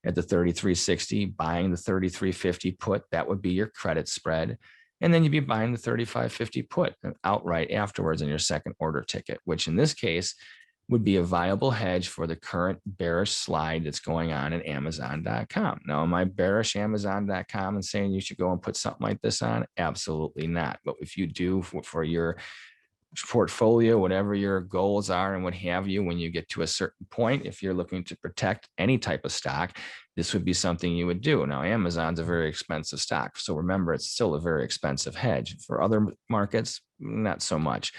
at the 33.60, buying the 33.50 put. That would be your credit spread. And then you'd be buying the 35.50 put outright afterwards in your second order ticket, which in this case would be a viable hedge for the current bearish slide that's going on at Amazon.com. Now, am I bearish Amazon.com and saying you should go and put something like this on? Absolutely not. But if you do for your portfolio, whatever your goals are and what have you, when you get to a certain point, if you're looking to protect any type of stock, this would be something you would do. Now, Amazon's a very expensive stock. So remember, it's still a very expensive hedge. For other markets, not so much.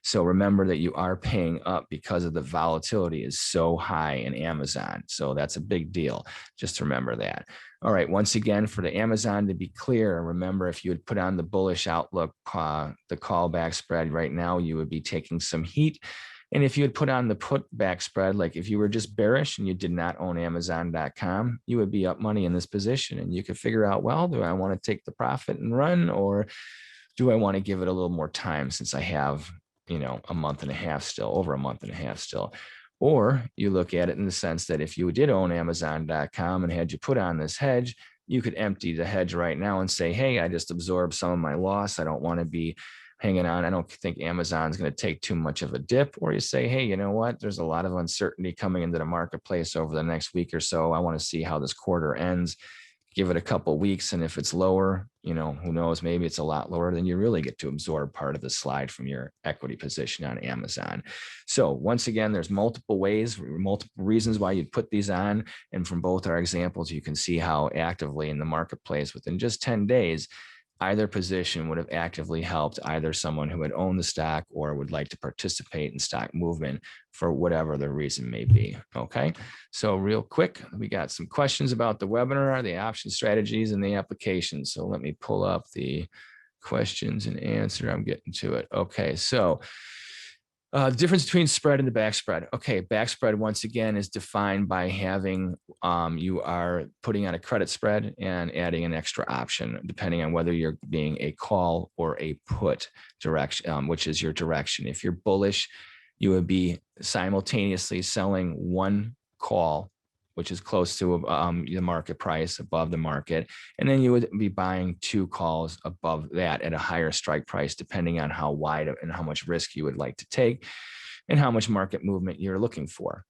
So remember that you are paying up because of the volatility is so high in Amazon. So that's a big deal. Just remember that. All right. Once again, for the Amazon to be clear, remember if you would put on the bullish outlook, the callback spread right now, you would be taking some heat. And if you would put on the put back spread, like if you were just bearish and you did not own Amazon.com, you would be up money in this position. And you could figure out, well, do I want to take the profit and run, or do I want to give it a little more time since I have a month and a half still, over a month and a half still? Or you look at it in the sense that if you did own Amazon.com and had you put on this hedge, you could empty the hedge right now and say, hey, I just absorbed some of my loss. I don't want to be hanging on. I don't think Amazon's going to take too much of a dip. Or you say, hey, you know what? There's a lot of uncertainty coming into the marketplace over the next week or so. I want to see how this quarter ends. give it a couple weeks. And if it's lower, you know, who knows, maybe it's a lot lower, then you really get to absorb part of the slide from your equity position on Amazon. So once again, there's multiple ways, multiple reasons why you'd put these on. And from both our examples, you can see how actively in the marketplace within just 10 days, either position would have actively helped either someone who had owned the stock or would like to participate in stock movement for whatever the reason may be. Okay, so real quick, we got some questions about the webinar, the option strategies, and the application. So let me pull up the questions and answer. I'm getting to it. Okay, so the difference between spread and the backspread. Okay, backspread once again is defined by having you are putting on a credit spread and adding an extra option, depending on whether you're being a call or a put direction, which is your direction. If you're bullish, you would be simultaneously selling one call, which is close to the market price, above the market. And then you would be buying two calls above that at a higher strike price, depending on how wide and how much risk you would like to take and how much market movement you're looking for.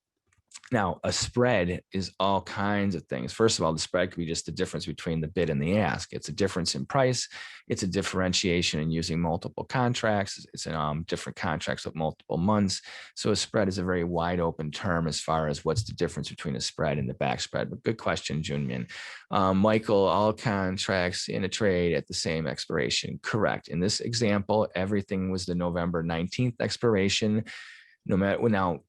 Now, a spread is all kinds of things. First of all, the spread could be just the difference between the bid and the ask. It's a difference in price. It's a differentiation in using multiple contracts. It's different contracts with multiple months. So a spread is a very wide open term as far as what's the difference between a spread and the backspread. But good question, Junmin. Michael, all contracts in a trade at the same expiration. Correct. In this example, everything was the November 19th expiration. No matter, now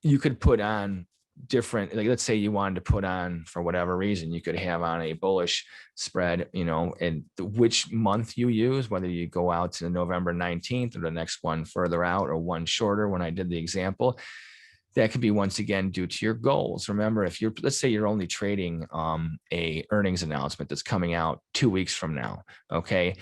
you could put on different, like let's say you wanted to put on, for whatever reason, you could have on a bullish spread, you know, and which month you use, whether you go out to November 19th or the next one further out or one shorter. When I did the example, that could be once again due to your goals. Remember, if you're, let's say you're only trading a earnings announcement that's coming out 2 weeks from now, okay,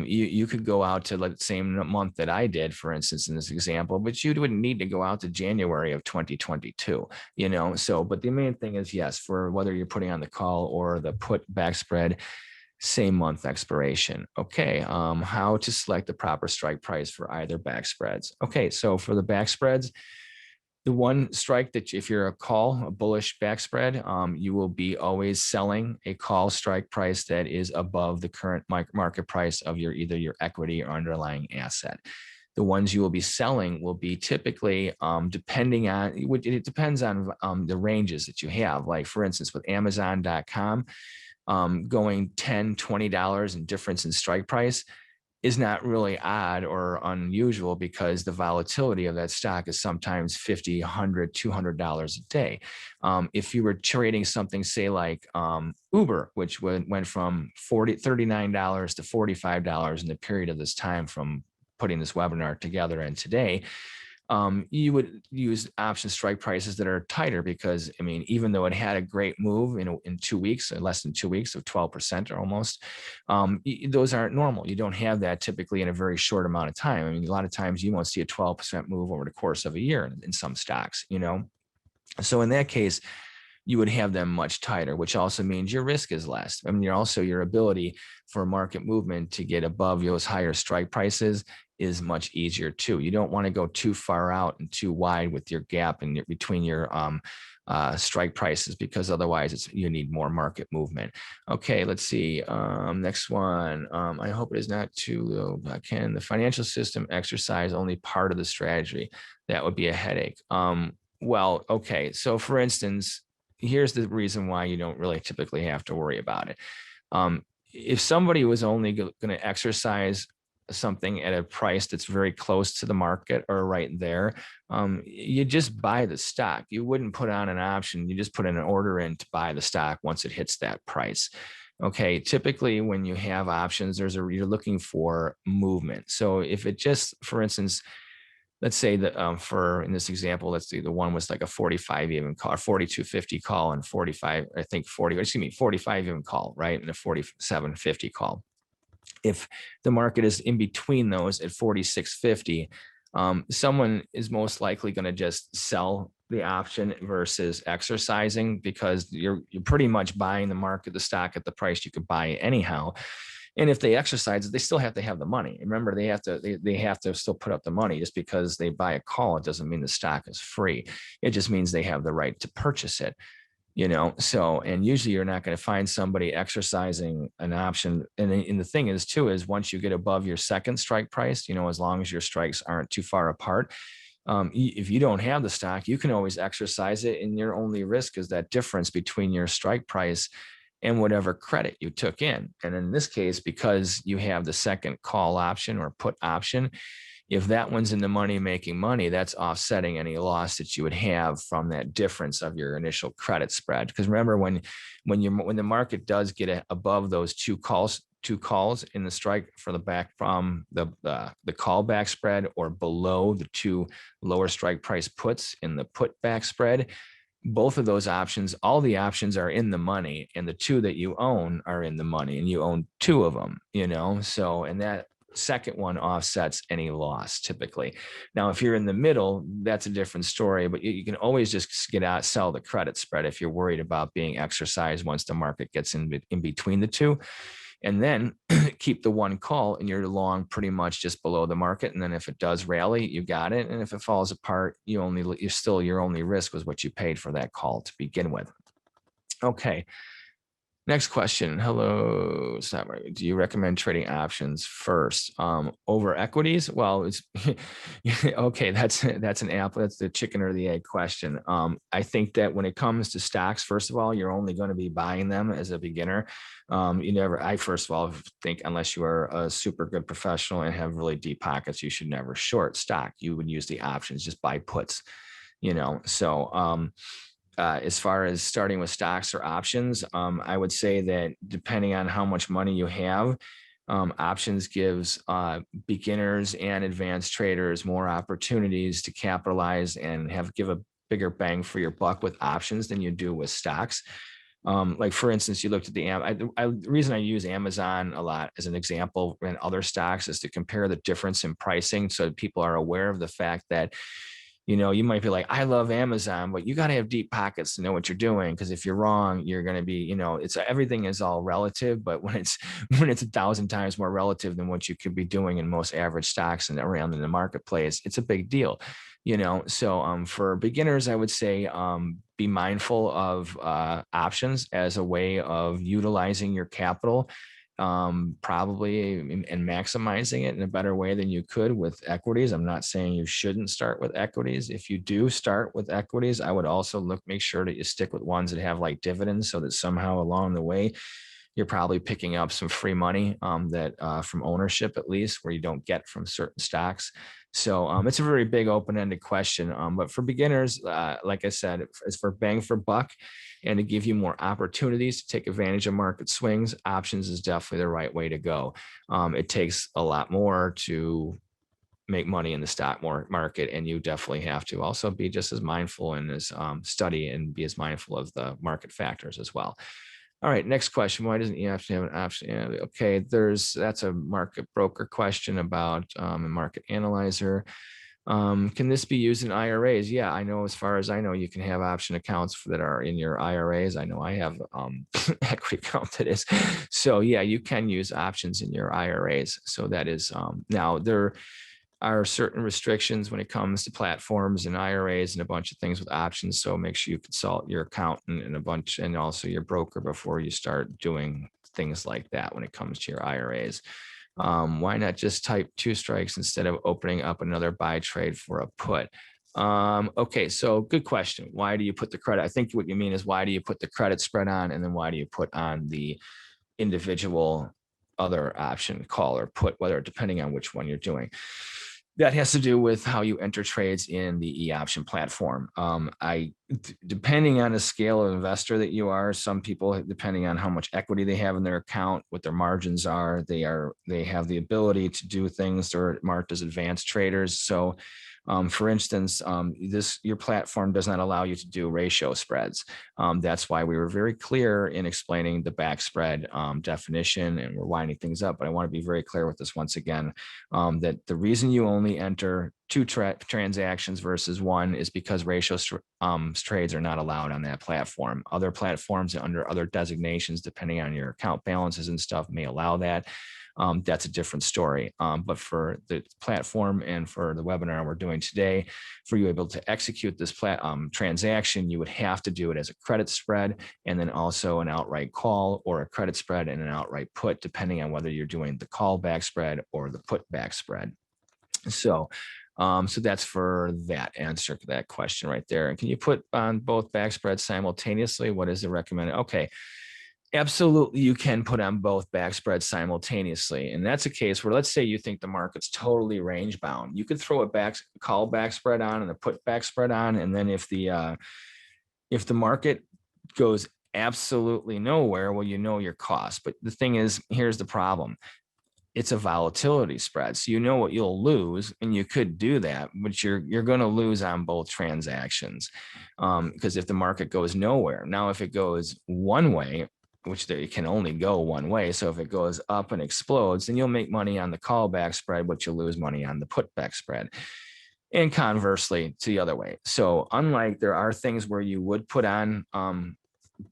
you could go out to the same month that I did, for instance, in this example, but you wouldn't need to go out to January of 2022, you know. So, but the main thing is, yes, for whether you're putting on the call or the put backspread, same month expiration. Okay, how to select the proper strike price for either backspreads. Okay, so for the backspreads, the one strike that if you're a call, a bullish backspread, you will be always selling a call strike price that is above the current market price of your either your equity or underlying asset. The ones you will be selling will be typically, depending on, it depends on the ranges that you have. Like for instance, with Amazon.com, going $10, $20 in difference in strike price is not really odd or unusual, because the volatility of that stock is sometimes $50, $100, $200 a day. If you were trading something, say like Uber, which went from $39 to $45 in the period of this time from putting this webinar together and today, you would use option strike prices that are tighter, because I mean, even though it had a great move in 2 weeks, or less than 2 weeks, of 12% or almost, those aren't normal. You don't have that typically in a very short amount of time. I mean, a lot of times you won't see a 12% move over the course of a year in some stocks, you know. So in that case, you would have them much tighter, which also means your risk is less. I mean, your ability for market movement to get above those higher strike prices is much easier too. You don't want to go too far out and too wide with your gap in between your strike prices, because otherwise you need more market movement. Okay, let's see. Next one. I hope it is not too low. Can the financial system exercise only part of the strategy? That would be a headache. Well, okay. So for instance, here's the reason why you don't really typically have to worry about it. If somebody was only going to exercise something at a price that's very close to the market or right there, you just buy the stock. You wouldn't put on an option. You just put an order in to buy the stock once it hits that price. Okay, typically when you have options, you're looking for movement. So if it just, for instance, let's say that for in this example, let's see, the one was like a 45 even call, or 42.50 call, and 45, I think 45 even call, right? And a 47.50 call. If the market is in between those at 46.50, someone is most likely going to just sell the option versus exercising, because you're pretty much buying the stock at the price you could buy anyhow. And if they exercise it, they still have to have the money. Remember, they have to still put up the money. Just because they buy a call, it doesn't mean the stock is free. It just means they have the right to purchase it. So, and usually you're not going to find somebody exercising an option. And the thing is too, is once you get above your second strike price, as long as your strikes aren't too far apart, if you don't have the stock, you can always exercise it, and your only risk is that difference between your strike price and whatever credit you took in. And in this case, because you have the second call option or put option, if that one's in the money making money, that's offsetting any loss that you would have from that difference of your initial credit spread. Because remember, when the market does get above those two calls in the strike for the back from the callback spread, or below the two lower strike price puts in the put back spread, both of those options, all the options are in the money, and the two that you own are in the money, and you own two of them, so, and that second one offsets any loss typically. Now, if you're in the middle, that's a different story, but you can always just sell the credit spread if you're worried about being exercised once the market gets in between the two, and then keep the one call, and you're long pretty much just below the market. And then if it does rally, you got it. And if it falls apart, your only risk was what you paid for that call to begin with. Okay. Next question. Hello, do you recommend trading options first over equities? Well, it's okay. That's an apple. That's the chicken or the egg question. I think that when it comes to stocks, first of all, you're only going to be buying them as a beginner. I first of all think, unless you are a super good professional and have really deep pockets, you should never short stock. You would use the options, just buy puts, so, as far as starting with stocks or options, I would say that depending on how much money you have, options gives beginners and advanced traders more opportunities to capitalize and give a bigger bang for your buck with options than you do with stocks. Like for instance, you looked at the reason I use Amazon a lot as an example and other stocks is to compare the difference in pricing, so that people are aware of the fact that you might be like, I love Amazon, but you got to have deep pockets to know what you're doing. Because if you're wrong, you're going to be, everything is all relative. But when it's 1,000 times more relative than what you could be doing in most average stocks and around in the marketplace, it's a big deal. So for beginners, I would say be mindful of options as a way of utilizing your capital, probably, and maximizing it in a better way than you could with equities. I'm not saying you shouldn't start with equities. If you do start with equities, I would also make sure that you stick with ones that have like dividends, so that somehow along the way, you're probably picking up some free money from ownership, at least, where you don't get from certain stocks. So it's a very big open-ended question. But for beginners, like I said, it's for bang for buck and to give you more opportunities to take advantage of market swings. Options is definitely the right way to go. It takes a lot more to make money in the stock market, and you definitely have to also be just as mindful and as study and be as mindful of the market factors as well. All right, next question. Why doesn't EF have an option? Okay, that's a market broker question about a market analyzer. Can this be used in IRAs? Yeah, I know. As far as I know, you can have option accounts that are in your IRAs. I know I have equity account that is. So yeah, you can use options in your IRAs. So that is now there are certain restrictions when it comes to platforms and IRAs and a bunch of things with options. So make sure you consult your accountant and also your broker before you start doing things like that when it comes to your IRAs. Why not just type 2 strikes instead of opening up another buy trade for a put? Okay, so good question. Why do you put the credit? I think what you mean is, why do you put the credit spread on, and then why do you put on the individual other option call or put, depending on which one you're doing? That has to do with how you enter trades in the e-option platform. Depending on the scale of investor that you are, some people, depending on how much equity they have in their account, what their margins are, they have the ability to do things that are marked as advanced traders. So for instance, your platform does not allow you to do ratio spreads. That's why we were very clear in explaining the backspread definition, and we're winding things up. But I want to be very clear with this once again, that the reason you only enter 2 transactions versus 1 is because ratio trades are not allowed on that platform. Other platforms under other designations, depending on your account balances and stuff, may allow that. that's a different story. But for the platform and for the webinar we're doing today, for you able to execute this transaction, you would have to do it as a credit spread, and then also an outright call, or a credit spread and an outright put, depending on whether you're doing the call back spread or the put back spread. So that's for that answer to that question right there. And can you put on both back spreads simultaneously? What is the recommended? Okay. Absolutely, you can put on both back spreads simultaneously. And that's a case where, let's say you think the market's totally range bound. You could throw a call back spread on and a put back spread on. And then if the market goes absolutely nowhere, well, you know your cost. But the thing is, here's the problem. It's a volatility spread. So you know what you'll lose, and you could do that, but you're going to lose on both transactions. Because if the market goes nowhere, now if it goes one way, which it can only go one way. So if it goes up and explodes, then you'll make money on the callback spread, but you'll lose money on the putback spread. And conversely to the other way. So unlike, there are things where you would put on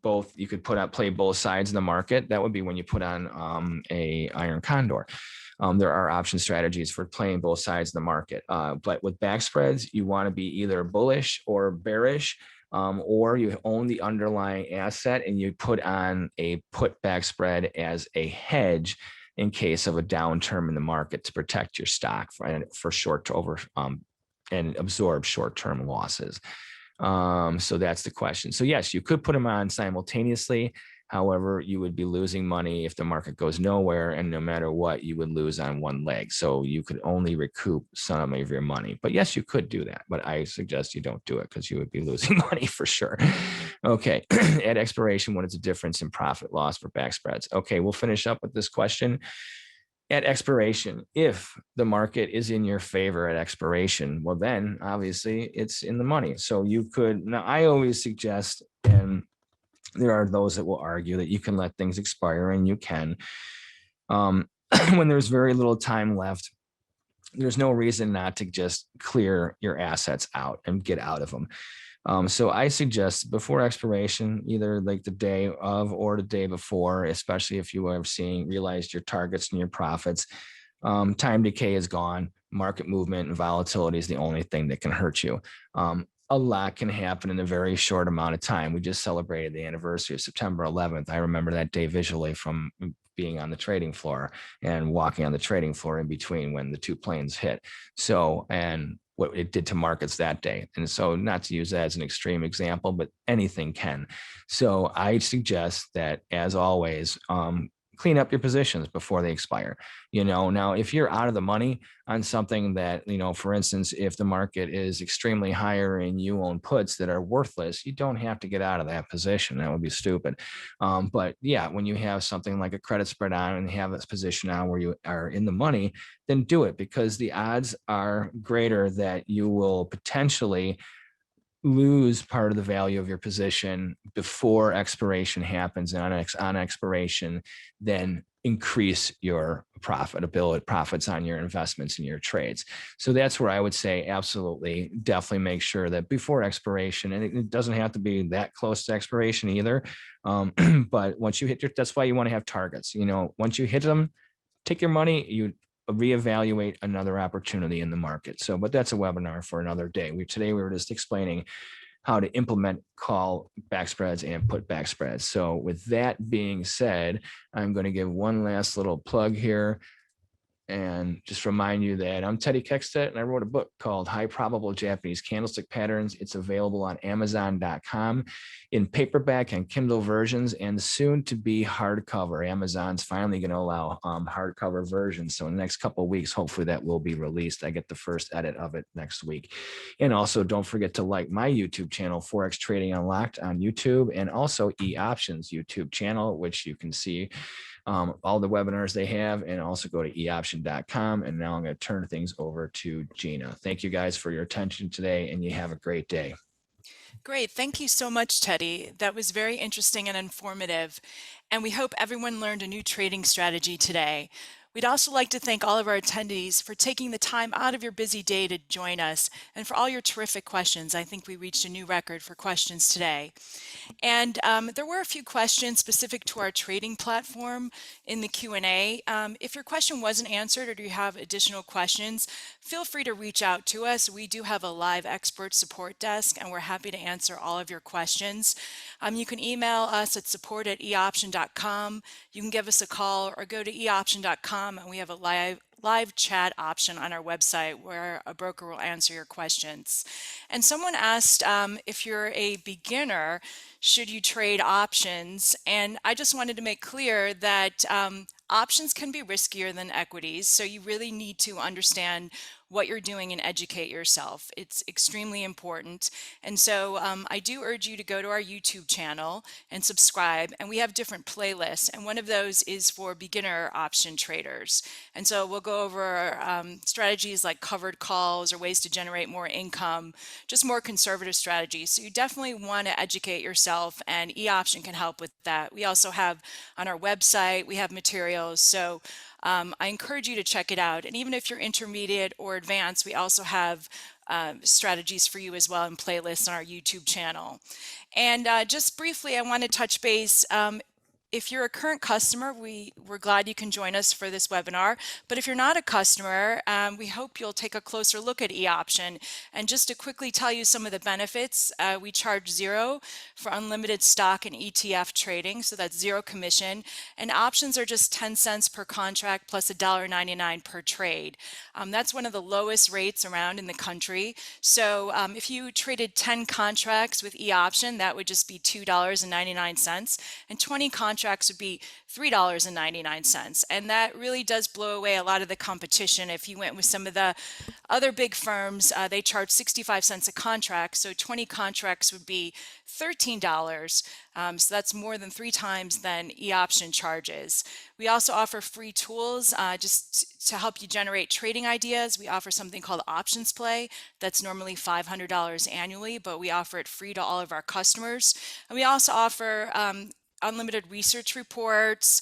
both, you could play both sides of the market. That would be when you put on a iron condor. There are option strategies for playing both sides of the market. But with back spreads, you want to be either bullish or bearish, or you own the underlying asset and you put on a put back spread as a hedge in case of a downturn in the market to protect your stock for short over and absorb short-term losses. So that's the question. So yes, you could put them on simultaneously. However, you would be losing money if the market goes nowhere, and no matter what, you would lose on one leg. So you could only recoup some of your money. But yes, you could do that. But I suggest you don't do it because you would be losing money for sure. Okay. At expiration, what is the difference in profit loss for back spreads? Okay, we'll finish up with this question. At expiration, if the market is in your favor at expiration, well, then obviously it's in the money. So you could, now I always suggest, and there are those that will argue that you can let things expire, and you can. When there's very little time left, there's no reason not to just clear your assets out and get out of them. So I suggest before expiration, either like the day of or the day before, especially if you have realized your targets and your profits, time decay is gone. Market movement and volatility is the only thing that can hurt you. A lot can happen in a very short amount of time. We just celebrated the anniversary of September 11th. I remember that day visually from being on the trading floor and walking on the trading floor in between when the two planes hit. So, and what it did to markets that day. And so, not to use that as an extreme example, but anything can. So I suggest that, as always, clean up your positions before they expire. Now, if you're out of the money on something that, for instance, if the market is extremely higher and you own puts that are worthless, you don't have to get out of that position. That would be stupid. But yeah, when you have something like a credit spread on and have this position on where you are in the money, then do it, because the odds are greater that you will potentially lose part of the value of your position before expiration happens, and on expiration, then increase your profits on your investments and your trades. So that's where I would say absolutely, definitely make sure that before expiration, and it doesn't have to be that close to expiration either. But once you hit that's why you want to have targets. Once you hit them, take your money, you reevaluate another opportunity in the market. So, but that's a webinar for another day. Today we were just explaining how to implement call back spreads and put back spreads. So with that being said, I'm going to give one last little plug here. And just remind you that I'm Teddy Keckstedt, and I wrote a book called High Probable Japanese Candlestick Patterns. It's available on Amazon.com in paperback and Kindle versions, and soon to be hardcover. Amazon's finally going to allow hardcover versions. So in the next couple of weeks, hopefully that will be released. I get the first edit of it next week. And also don't forget to like my YouTube channel, Forex Trading Unlocked on YouTube, and also eOptions YouTube channel, which you can see all the webinars they have, and also go to eoption.com. And now I'm going to turn things over to Gina. Thank you guys for your attention today, and you have a great day. Great. Thank you so much, Teddy. That was very interesting and informative. And we hope everyone learned a new trading strategy today. We'd also like to thank all of our attendees for taking the time out of your busy day to join us and for all your terrific questions. I think we reached a new record for questions today. And there were a few questions specific to our trading platform in the Q&A. If your question wasn't answered or you have additional questions, feel free to reach out to us. We do have a live expert support desk, and we're happy to answer all of your questions. You can email us at support@eoption.com. You can give us a call or go to eoption.com, and we have a live chat option on our website where a broker will answer your questions. And someone asked if you're a beginner, should you trade options? And I just wanted to make clear that options can be riskier than equities, so you really need to understand what you're doing and educate yourself. It's extremely important. And so I do urge you to go to our YouTube channel and subscribe, and we have different playlists, and one of those is for beginner option traders. And so we'll go over strategies like covered calls or ways to generate more income, just more conservative strategies. So you definitely want to educate yourself, and eOption can help with that. We also have on our website, we have materials. So I encourage you to check it out. And even if you're intermediate or advanced, we also have strategies for you as well in playlists on our YouTube channel. And just briefly, I want to touch base. If you're a current customer, we're glad you can join us for this webinar. But if you're not a customer, we hope you'll take a closer look at eOption. And just to quickly tell you some of the benefits, we charge $0 for unlimited stock and ETF trading, so that's zero commission. And options are just 10 cents per contract plus $1.99 per trade. That's one of the lowest rates around in the country. So if you traded 10 contracts with eOption, that would just be $2.99, and 20 contracts would be $3.99. And that really does blow away a lot of the competition. If you went with some of the other big firms, they charge 65 cents a contract. So 20 contracts would be $13. So that's more than 3 times than eOption charges. We also offer free tools just to help you generate trading ideas. We offer something called Options Play. That's normally $500 annually, but we offer it free to all of our customers. And we also offer unlimited research reports.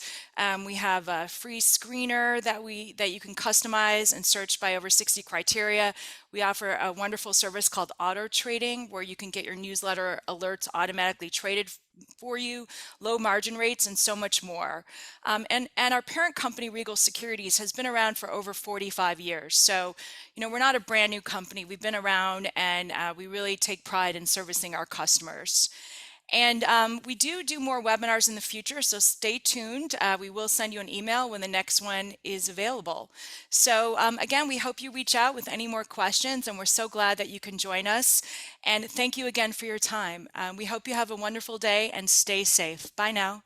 We have a free screener that you can customize and search by over 60 criteria. We offer a wonderful service called auto trading, where you can get your newsletter alerts automatically traded for you, low margin rates, and so much more. And our parent company, Regal Securities, has been around for over 45 years. So, we're not a brand new company. We've been around, and we really take pride in servicing our customers. And we do more webinars in the future, so stay tuned. We will send you an email when the next one is available. So again, we hope you reach out with any more questions, and we're so glad that you can join us. And thank you again for your time. We hope you have a wonderful day and stay safe. Bye now.